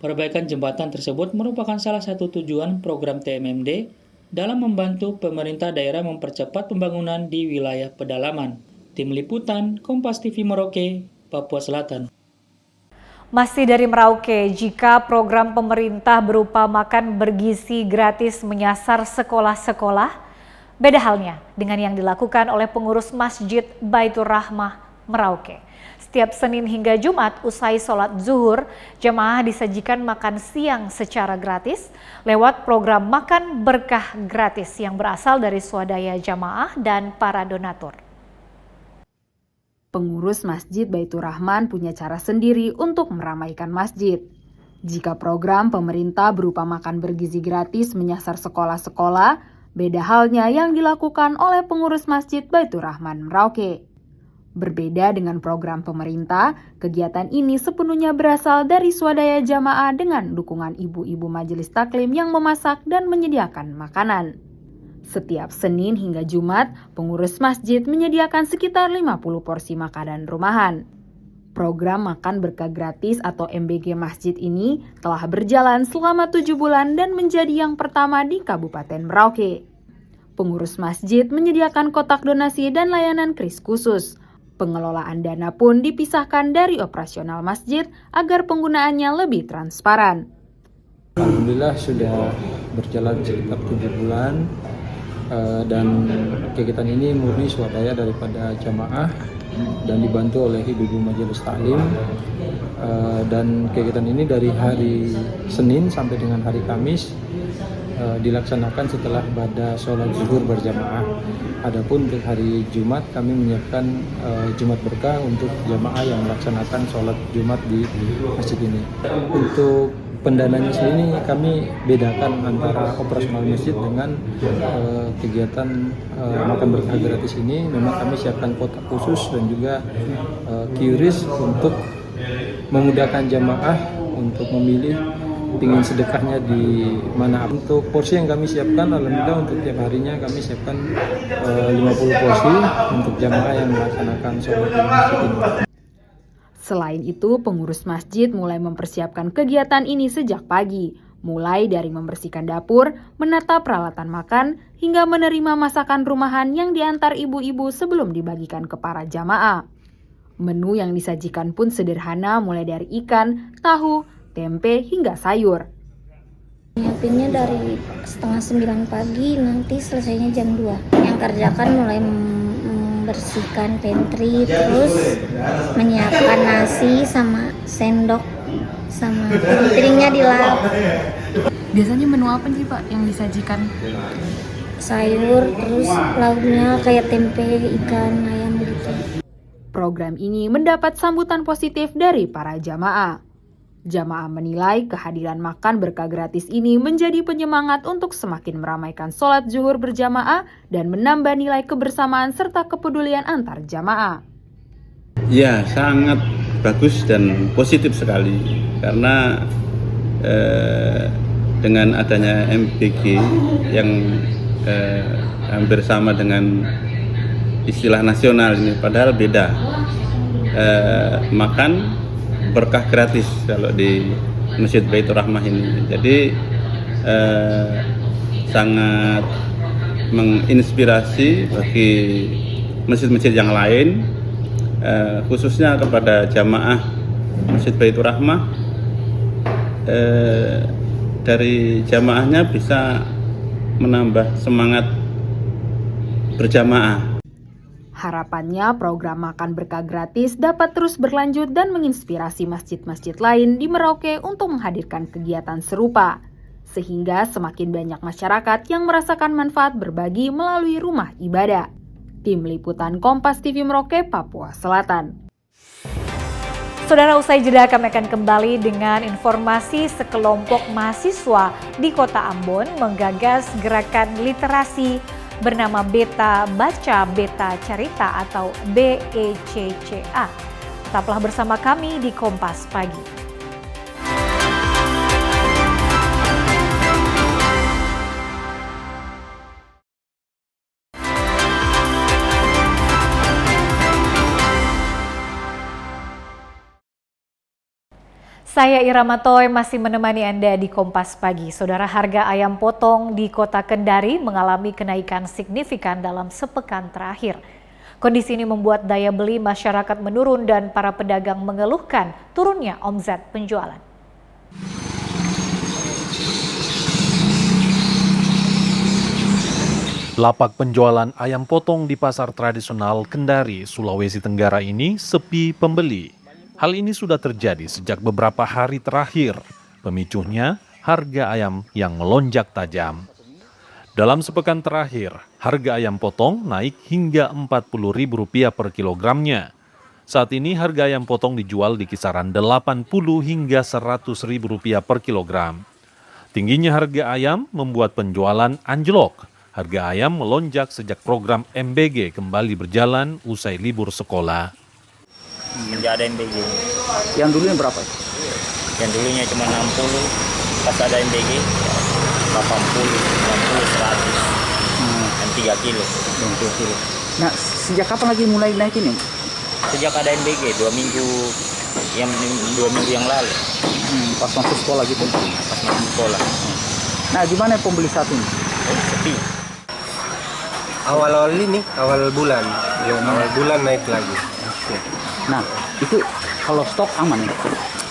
Perbaikan jembatan tersebut merupakan salah satu tujuan program TMMD dalam membantu pemerintah daerah mempercepat pembangunan di wilayah pedalaman. Tim Liputan Kompas TV Merauke, Papua Selatan. Masih dari Merauke, jika program pemerintah berupa makan bergizi gratis menyasar sekolah-sekolah, beda halnya dengan yang dilakukan oleh pengurus Masjid Baitur Rahmah Merauke. Setiap Senin hingga Jumat usai sholat zuhur, jemaah disajikan makan siang secara gratis lewat program Makan Berkah Gratis yang berasal dari swadaya jamaah dan para donatur. Pengurus Masjid Baitur Rahman punya cara sendiri untuk meramaikan masjid. Jika program pemerintah berupa makan bergizi gratis menyasar sekolah-sekolah, beda halnya yang dilakukan oleh pengurus Masjid Baitur Rahman Merauke. Berbeda dengan program pemerintah, kegiatan ini sepenuhnya berasal dari swadaya jamaah dengan dukungan ibu-ibu majelis taklim yang memasak dan menyediakan makanan. Setiap Senin hingga Jumat, pengurus masjid menyediakan sekitar 50 porsi makanan rumahan. Program Makan Berkah Gratis atau MBG Masjid ini telah berjalan selama 7 bulan dan menjadi yang pertama di Kabupaten Merauke. Pengurus masjid menyediakan kotak donasi dan layanan kris khusus. Pengelolaan dana pun dipisahkan dari operasional masjid agar penggunaannya lebih transparan. Alhamdulillah sudah berjalan sekitar 7 bulan. Dan kegiatan ini murni swadaya daripada jamaah dan dibantu oleh ibu-ibu majelis taklim, dan kegiatan ini dari hari Senin sampai dengan hari Kamis dilaksanakan setelah pada sholat zuhur berjamaah. Adapun untuk hari Jumat kami menyiapkan Jumat berkah untuk jamaah yang melaksanakan sholat Jumat di masjid ini. Untuk pendananya sendiri kami bedakan antara operasional masjid dengan kegiatan makan berkah gratis ini. Memang kami siapkan kotak khusus dan juga QRIS untuk memudahkan jamaah untuk memilih ingin sedekahnya di mana. Untuk porsi yang kami siapkan, alhamdulillah untuk tiap harinya kami siapkan 50 porsi untuk jamaah yang melaksanakan sholat di masjid ini. Selain itu, pengurus masjid mulai mempersiapkan kegiatan ini sejak pagi, mulai dari membersihkan dapur, menata peralatan makan, hingga menerima masakan rumahan yang diantar ibu-ibu sebelum dibagikan ke para jamaah. Menu yang disajikan pun sederhana, mulai dari ikan, tahu, tempe, hingga sayur. Nyiapinnya dari 8:30 pagi, nanti selesainya jam 2. Yang kerjakan mulai bersihkan pantry, terus menyiapkan nasi sama sendok sama piringnya dilap. Biasanya menu apa sih Pak yang disajikan? Sayur, terus lauknya kayak tempe, ikan, ayam gitu. Program ini mendapat sambutan positif dari para jamaah. Jamaah menilai kehadiran makan berkah gratis ini menjadi penyemangat untuk semakin meramaikan sholat zuhur berjamaah dan menambah nilai kebersamaan serta kepedulian antar jamaah. Ya, sangat bagus dan positif sekali karena dengan adanya MBG yang hampir sama dengan istilah nasional ini, padahal beda. Makan berkah gratis kalau di Masjid Baitur Rahmah ini. Jadi sangat menginspirasi bagi masjid-masjid yang lain khususnya kepada jamaah Masjid Baitur Rahmah, dari jamaahnya bisa menambah semangat berjamaah. Harapannya program makan berkah gratis dapat terus berlanjut dan menginspirasi masjid-masjid lain di Merauke untuk menghadirkan kegiatan serupa, sehingga semakin banyak masyarakat yang merasakan manfaat berbagi melalui rumah ibadah. Tim Liputan Kompas TV Merauke, Papua Selatan. Saudara, usai jeda kami akan kembali dengan informasi sekelompok mahasiswa di Kota Ambon menggagas gerakan literasi bernama Beta Baca Beta Carita atau BECCA. Tetaplah bersama kami di Kompas Pagi. Saya Ira Matoy masih menemani Anda di Kompas Pagi. Saudara, harga ayam potong di Kota Kendari mengalami kenaikan signifikan dalam sepekan terakhir. Kondisi ini membuat daya beli masyarakat menurun dan para pedagang mengeluhkan turunnya omzet penjualan. Lapak penjualan ayam potong di pasar tradisional Kendari, Sulawesi Tenggara ini sepi pembeli. Hal ini sudah terjadi sejak beberapa hari terakhir. Pemicunya harga ayam yang melonjak tajam. Dalam sepekan terakhir, harga ayam potong naik hingga Rp40.000 per kilogramnya. Saat ini harga ayam potong dijual di kisaran Rp80 hingga Rp100.000 per kilogram. Tingginya harga ayam membuat penjualan anjlok. Harga ayam melonjak sejak program MBG kembali berjalan usai libur sekolah. Menjadi MBG. Yang dulunya berapa? Yang dulunya cuma 60, pas ada MBG 80, 90, 100, dan 3 kilo. 3 kilo. Nah, sejak kapan lagi mulai naik ini? Sejak ada MBG, 2 minggu yang lalu. Pas masuk sekolah gitu? Pas masuk sekolah. Nah, gimana pembeli saat ini? Sepi. Awal-awal ini, awal bulan naik lagi. Nah, itu kalau stok aman ya?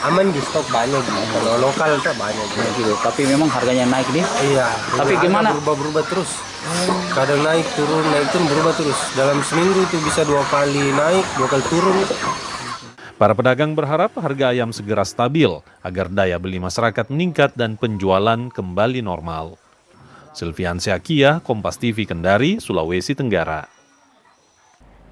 Aman, di stok banyak gitu. Kalau lokal tuh banyak gitu. Tapi memang harganya naik nih? Iya. Tapi gimana? Berubah terus. Kadang naik turun berubah terus. Dalam seminggu itu bisa 2 kali naik, 2 kali turun. Para pedagang berharap harga ayam segera stabil agar daya beli masyarakat meningkat dan penjualan kembali normal. Silviansyah Kia, Kompas TV Kendari, Sulawesi Tenggara.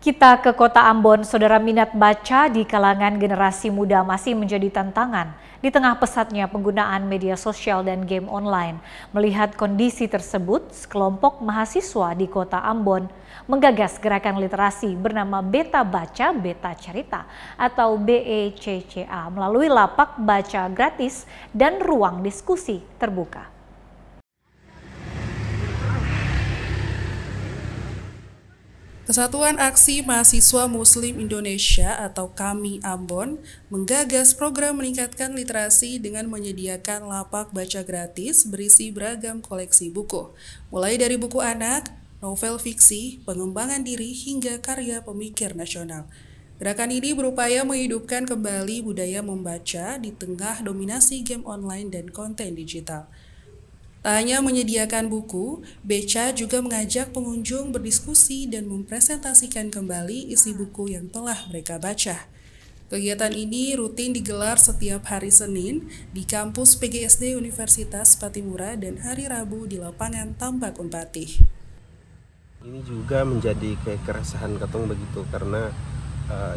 Kita ke Kota Ambon, saudara, minat baca di kalangan generasi muda masih menjadi tantangan di tengah pesatnya penggunaan media sosial dan game online. Melihat kondisi tersebut, sekelompok mahasiswa di Kota Ambon menggagas gerakan literasi bernama Beta Baca Beta Carita atau BECCA melalui lapak baca gratis dan ruang diskusi terbuka. Kesatuan Aksi Mahasiswa Muslim Indonesia atau KAMI Ambon menggagas program meningkatkan literasi dengan menyediakan lapak baca gratis berisi beragam koleksi buku, mulai dari buku anak, novel fiksi, pengembangan diri, hingga karya pemikir nasional. Gerakan ini berupaya menghidupkan kembali budaya membaca di tengah dominasi game online dan konten digital. Tak hanya menyediakan buku, Beca juga mengajak pengunjung berdiskusi dan mempresentasikan kembali isi buku yang telah mereka baca. Kegiatan ini rutin digelar setiap hari Senin di kampus PGSD Universitas Patimura dan hari Rabu di lapangan Tambak Unpati. Ini juga menjadi keresahan Katong begitu karena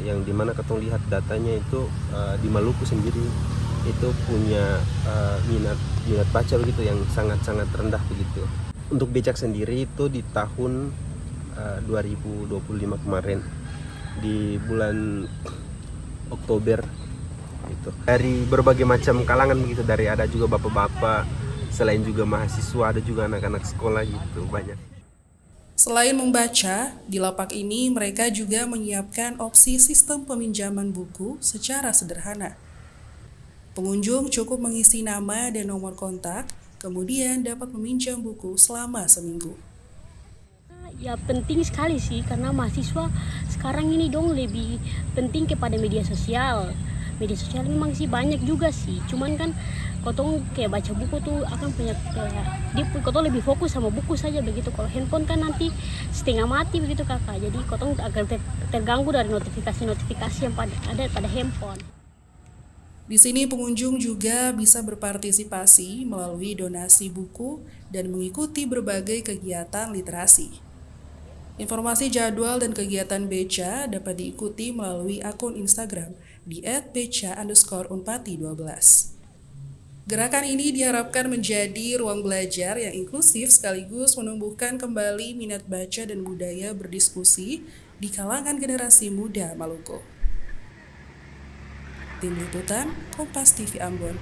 yang dimana Katong lihat datanya itu di Maluku sendiri itu punya minat baca begitu yang sangat-sangat rendah begitu. Untuk Becak sendiri itu di tahun 2025 kemarin di bulan Oktober itu dari berbagai macam kalangan begitu, dari ada juga bapak-bapak, selain juga mahasiswa ada juga anak-anak sekolah gitu banyak. Selain membaca, di lapak ini mereka juga menyiapkan opsi sistem peminjaman buku secara sederhana. Pengunjung cukup mengisi nama dan nomor kontak, kemudian dapat meminjam buku selama seminggu. Ya penting sekali sih, karena mahasiswa sekarang ini dong lebih penting kepada media sosial. Media sosial memang sih banyak juga sih, cuman kan kotong kayak baca buku tuh akan punya kotong lebih fokus sama buku saja begitu. Kalau handphone kan nanti setengah mati begitu kakak, jadi kotong agak terganggu dari notifikasi yang ada pada handphone. Di sini pengunjung juga bisa berpartisipasi melalui donasi buku dan mengikuti berbagai kegiatan literasi. Informasi jadwal dan kegiatan Beca dapat diikuti melalui akun Instagram di @beca_unpati12. Gerakan ini diharapkan menjadi ruang belajar yang inklusif sekaligus menumbuhkan kembali minat baca dan budaya berdiskusi di kalangan generasi muda Maluku. Tim Liputan, Kompas TV Ambon.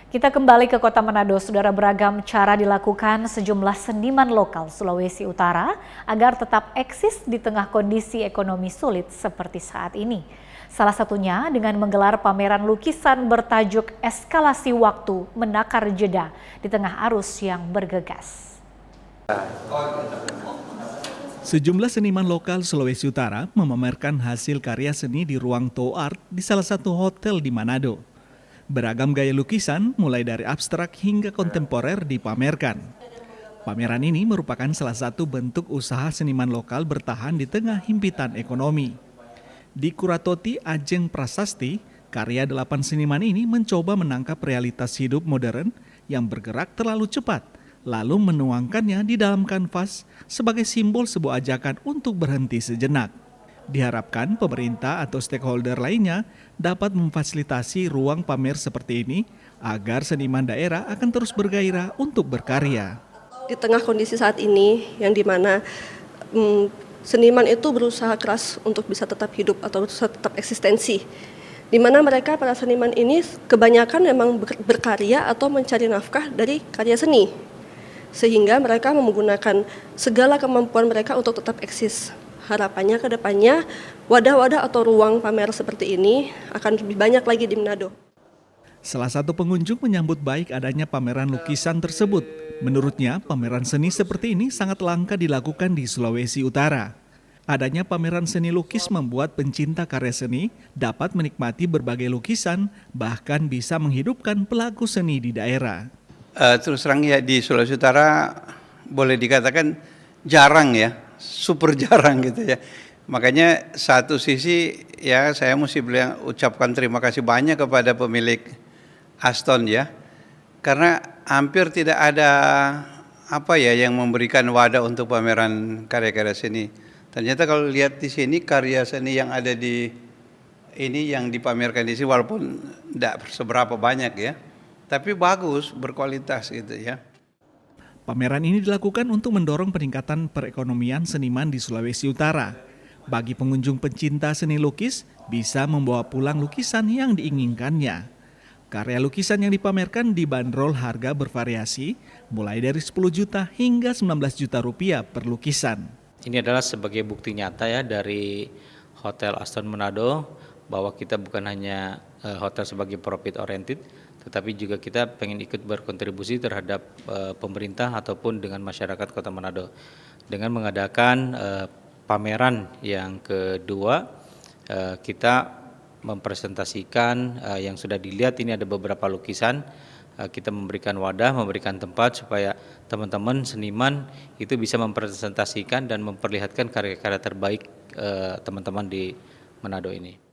Kita kembali ke Kota Manado, saudara. Beragam cara dilakukan sejumlah seniman lokal Sulawesi Utara agar tetap eksis di tengah kondisi ekonomi sulit seperti saat ini. Salah satunya dengan menggelar pameran lukisan bertajuk Eskalasi Waktu Menakar Jeda di tengah arus yang bergegas. Sejumlah seniman lokal Sulawesi Utara memamerkan hasil karya seni di ruang Toe Art di salah satu hotel di Manado. Beragam gaya lukisan, mulai dari abstrak hingga kontemporer dipamerkan. Pameran ini merupakan salah satu bentuk usaha seniman lokal bertahan di tengah himpitan ekonomi. Di Kuratoti Ajeng Prasasti, karya 8 seniman ini mencoba menangkap realitas hidup modern yang bergerak terlalu cepat, lalu menuangkannya di dalam kanvas sebagai simbol sebuah ajakan untuk berhenti sejenak. Diharapkan pemerintah atau stakeholder lainnya dapat memfasilitasi ruang pamer seperti ini agar seniman daerah akan terus bergairah untuk berkarya. Di tengah kondisi saat ini yang dimana seniman itu berusaha keras untuk bisa tetap hidup atau berusaha tetap eksistensi. Di mana mereka para seniman ini kebanyakan memang berkarya atau mencari nafkah dari karya seni. Sehingga mereka menggunakan segala kemampuan mereka untuk tetap eksis. Harapannya ke depannya wadah-wadah atau ruang pamer seperti ini akan lebih banyak lagi di Manado. Salah satu pengunjung menyambut baik adanya pameran lukisan tersebut. Menurutnya, pameran seni seperti ini sangat langka dilakukan di Sulawesi Utara. Adanya pameran seni lukis membuat pencinta karya seni dapat menikmati berbagai lukisan, bahkan bisa menghidupkan pelaku seni di daerah. Terus terang ya, di Sulawesi Utara boleh dikatakan jarang ya, super jarang gitu ya. Makanya satu sisi ya saya mesti ucapkan terima kasih banyak kepada pemilik Aston ya. Karena hampir tidak ada yang memberikan wadah untuk pameran karya-karya seni. Ternyata kalau lihat di sini karya seni yang ada di ini yang dipamerkan di sini walaupun tidak seberapa banyak ya. Tapi bagus, berkualitas gitu ya. Pameran ini dilakukan untuk mendorong peningkatan perekonomian seniman di Sulawesi Utara. Bagi pengunjung pencinta seni lukis, bisa membawa pulang lukisan yang diinginkannya. Karya lukisan yang dipamerkan dibanderol harga bervariasi, mulai dari 10 juta hingga 19 juta rupiah per lukisan. Ini adalah sebagai bukti nyata ya dari Hotel Aston Manado, bahwa kita bukan hanya hotel sebagai profit oriented, tetapi juga kita pengen ikut berkontribusi terhadap pemerintah ataupun dengan masyarakat Kota Manado. Dengan mengadakan pameran yang kedua, kita mempresentasikan yang sudah dilihat, ini ada beberapa lukisan, kita memberikan wadah, memberikan tempat supaya teman-teman seniman itu bisa mempresentasikan dan memperlihatkan karya-karya terbaik teman-teman di Manado ini.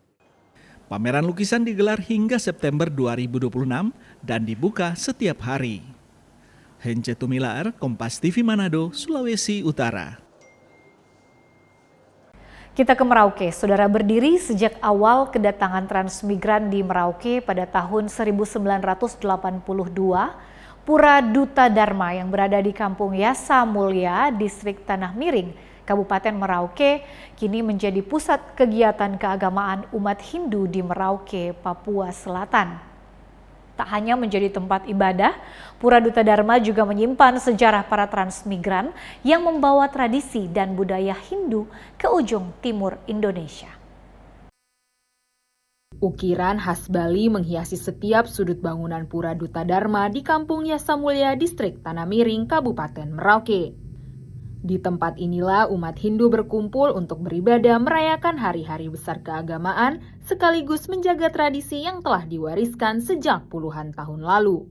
Pameran lukisan digelar hingga September 2026 dan dibuka setiap hari. Hence Tumilar, Kompas TV Manado, Sulawesi Utara. Kita ke Merauke, saudara. Berdiri sejak awal kedatangan transmigran di Merauke pada tahun 1982, Pura Duta Dharma yang berada di Kampung Yasa Mulia, Distrik Tanah Miring, Kabupaten Merauke, kini menjadi pusat kegiatan keagamaan umat Hindu di Merauke, Papua Selatan. Tak hanya menjadi tempat ibadah, Pura Duta Dharma juga menyimpan sejarah para transmigran yang membawa tradisi dan budaya Hindu ke ujung timur Indonesia. Ukiran khas Bali menghiasi setiap sudut bangunan Pura Duta Dharma di Kampung Yasamulya, Distrik Tanah Miring, Kabupaten Merauke. Di tempat inilah umat Hindu berkumpul untuk beribadah merayakan hari-hari besar keagamaan sekaligus menjaga tradisi yang telah diwariskan sejak puluhan tahun lalu.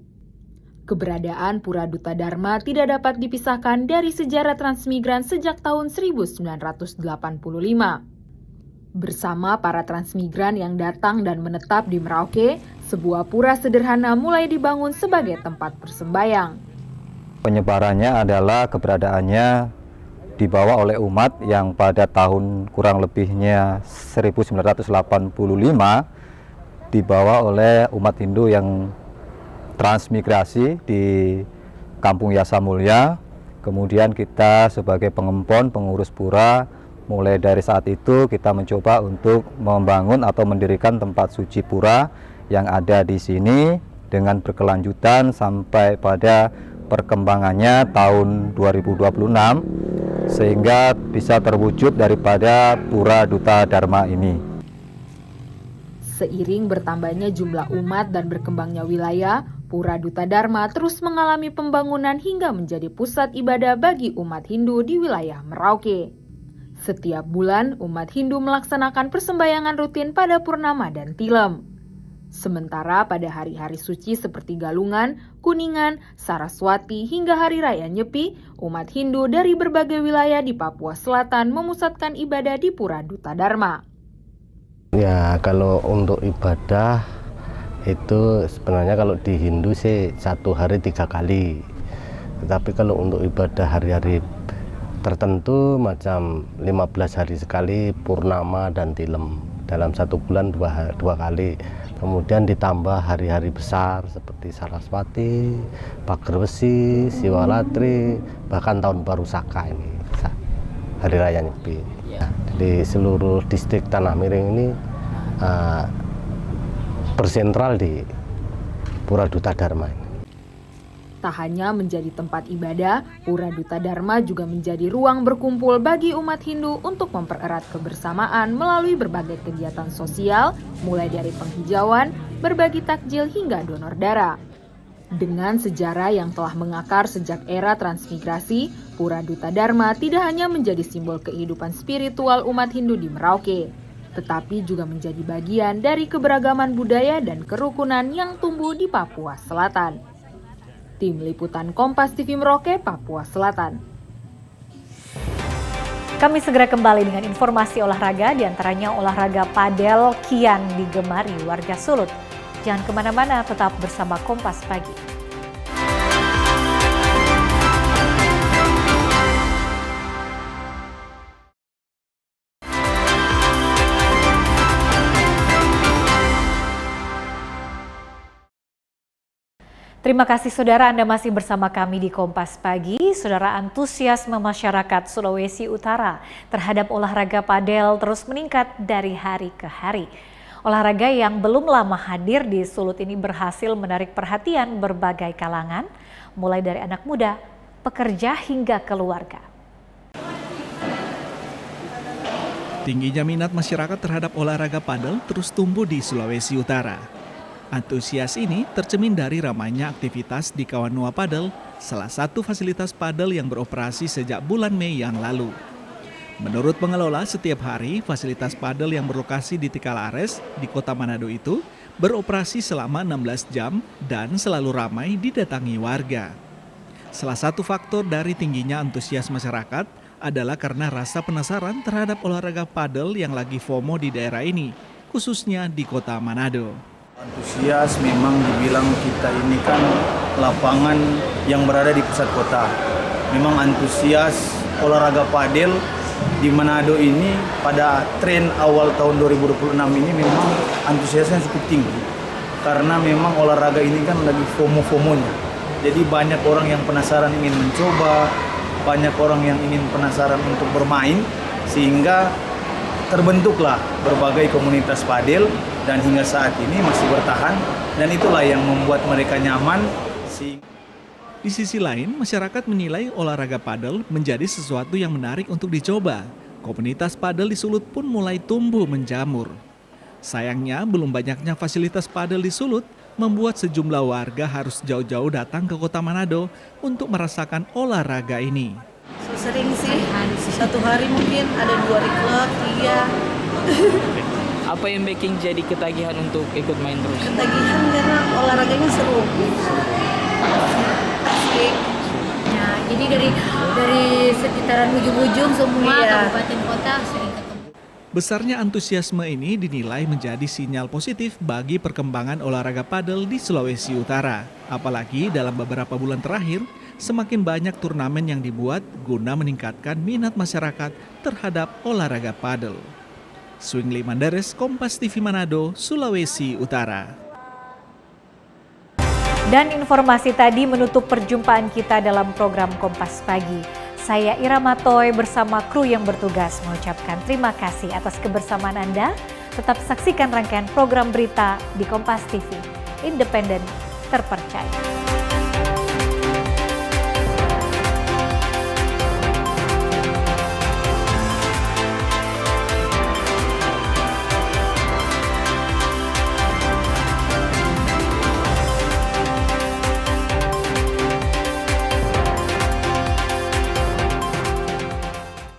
Keberadaan Pura Duta Dharma tidak dapat dipisahkan dari sejarah transmigran sejak tahun 1985. Bersama para transmigran yang datang dan menetap di Merauke, sebuah pura sederhana mulai dibangun sebagai tempat bersembayang. Penyebarannya adalah keberadaannya dibawa oleh umat yang pada tahun kurang lebihnya 1985 dibawa oleh umat Hindu yang transmigrasi di Kampung Yasamulya. Kemudian kita sebagai pengempon, pengurus pura, mulai dari saat itu kita mencoba untuk membangun atau mendirikan tempat suci pura yang ada di sini dengan berkelanjutan sampai pada perkembangannya tahun 2026 sehingga bisa terwujud daripada Pura Duta Dharma ini. Seiring bertambahnya jumlah umat dan berkembangnya wilayah, Pura Duta Dharma terus mengalami pembangunan hingga menjadi pusat ibadah bagi umat Hindu di wilayah Merauke. Setiap bulan, umat Hindu melaksanakan persembahyangan rutin pada Purnama dan Tilem. Sementara pada hari-hari suci seperti Galungan, Kuningan, Saraswati hingga Hari Raya Nyepi, umat Hindu dari berbagai wilayah di Papua Selatan memusatkan ibadah di Pura Duta Dharma. Ya, kalau untuk ibadah itu sebenarnya kalau di Hindu sih 1 hari 3 kali. Tetapi kalau untuk ibadah hari-hari tertentu macam 15 hari sekali Purnama dan Tilem, dalam 1 bulan 2 kali. Kemudian ditambah hari-hari besar seperti Saraswati, Pager Besi, Siwalatri, bahkan tahun baru Saka ini, Hari Raya Nyepi. Di seluruh distrik Tanah Miring ini bersentral di Pura Duta Dharma ini. Tak hanya menjadi tempat ibadah, Pura Duta Dharma juga menjadi ruang berkumpul bagi umat Hindu untuk mempererat kebersamaan melalui berbagai kegiatan sosial, mulai dari penghijauan, berbagi takjil hingga donor darah. Dengan sejarah yang telah mengakar sejak era transmigrasi, Pura Duta Dharma tidak hanya menjadi simbol kehidupan spiritual umat Hindu di Merauke, tetapi juga menjadi bagian dari keberagaman budaya dan kerukunan yang tumbuh di Papua Selatan. Tim Liputan Kompas TV Merauke, Papua Selatan. Kami segera kembali dengan informasi olahraga, diantaranya olahraga padel kian digemari warga Sulut. Jangan kemana-mana, tetap bersama Kompas Pagi. Terima kasih saudara, Anda masih bersama kami di Kompas Pagi. Saudara, antusiasme masyarakat Sulawesi Utara terhadap olahraga padel terus meningkat dari hari ke hari. Olahraga yang belum lama hadir di Sulut ini berhasil menarik perhatian berbagai kalangan, mulai dari anak muda, pekerja hingga keluarga. Tingginya minat masyarakat terhadap olahraga padel terus tumbuh di Sulawesi Utara. Antusias ini tercermin dari ramainya aktivitas di Kawanua Padel, salah satu fasilitas padel yang beroperasi sejak bulan Mei yang lalu. Menurut pengelola, setiap hari fasilitas padel yang berlokasi di Tikalares di Kota Manado itu beroperasi selama 16 jam dan selalu ramai didatangi warga. Salah satu faktor dari tingginya antusias masyarakat adalah karena rasa penasaran terhadap olahraga padel yang lagi FOMO di daerah ini, khususnya di Kota Manado. Antusias memang dibilang kita ini kan lapangan yang berada di pusat kota. Memang antusias olahraga padel di Manado ini pada tren awal tahun 2026 ini memang antusiasnya cukup tinggi. Karena memang olahraga ini kan lagi FOMO-FOMOnya. Jadi banyak orang yang penasaran ingin mencoba, banyak orang yang ingin penasaran untuk bermain, sehingga terbentuklah berbagai komunitas padel dan hingga saat ini masih bertahan, dan itulah yang membuat mereka nyaman. Di sisi lain, masyarakat menilai olahraga padel menjadi sesuatu yang menarik untuk dicoba. Komunitas padel di Sulut pun mulai tumbuh menjamur. Sayangnya, belum banyaknya fasilitas padel di Sulut membuat sejumlah warga harus jauh-jauh datang ke kota Manado untuk merasakan olahraga ini. Sering sih, satu hari mungkin ada 2 klub, 3. Apa yang bikin jadi ketagihan untuk ikut main terus? Ketagihan karena olahraganya seru. Asik. Ya, jadi dari sekitaran ujung-ujung semua kabupaten kota sering ketemu. Besarnya antusiasme ini dinilai menjadi sinyal positif bagi perkembangan olahraga padel di Sulawesi Utara. Apalagi dalam beberapa bulan terakhir, semakin banyak turnamen yang dibuat guna meningkatkan minat masyarakat terhadap olahraga padel. Swingly Mandares, Kompas TV Manado, Sulawesi Utara. Dan informasi tadi menutup perjumpaan kita dalam program Kompas Pagi. Saya Ira Matoy bersama kru yang bertugas mengucapkan terima kasih atas kebersamaan Anda. Tetap saksikan rangkaian program berita di Kompas TV, independen, terpercaya.